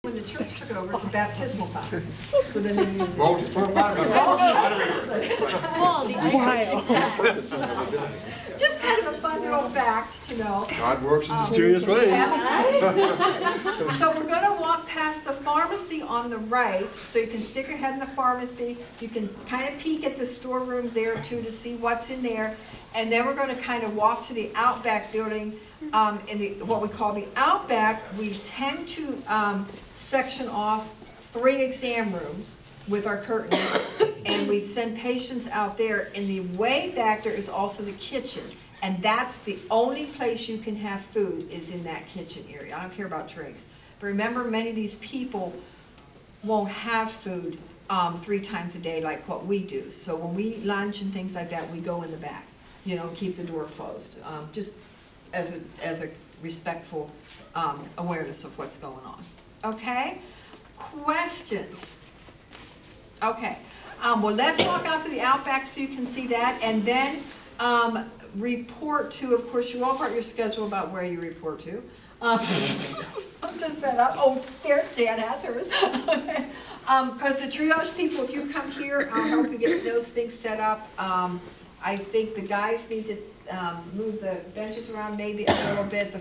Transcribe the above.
When the church took it over, it's a baptismal fountain. So then they used it. Well, just turn back. Just kind of a fun little fact to know. God works in mysterious ways. So we're going to walk past the pharmacy on the right, so you can stick your head in the pharmacy. You can kind of peek at the storeroom there too to see what's in there. And then we're going to kind of walk to the Outback building. In what we call the Outback, we tend to section off 3 exam rooms with our curtains, and we send patients out there. In the way back there is also the kitchen, and that's the only place you can have food is in that kitchen area. I don't care about drinks. But remember, many of these people won't have food 3 times a day like what we do. So when we lunch and things like that, we go in the back, you know, keep the door closed, just as a respectful awareness of what's going on. Okay? Questions? Okay. Well, let's walk out to the Outback so you can see that, and then report to, of course, you all part your schedule about where you report to. To set up. Oh, there, Jan has hers. Because the triage people, if you come here, I'll help you get those things set up. I think the guys need to move the benches around maybe a little bit. The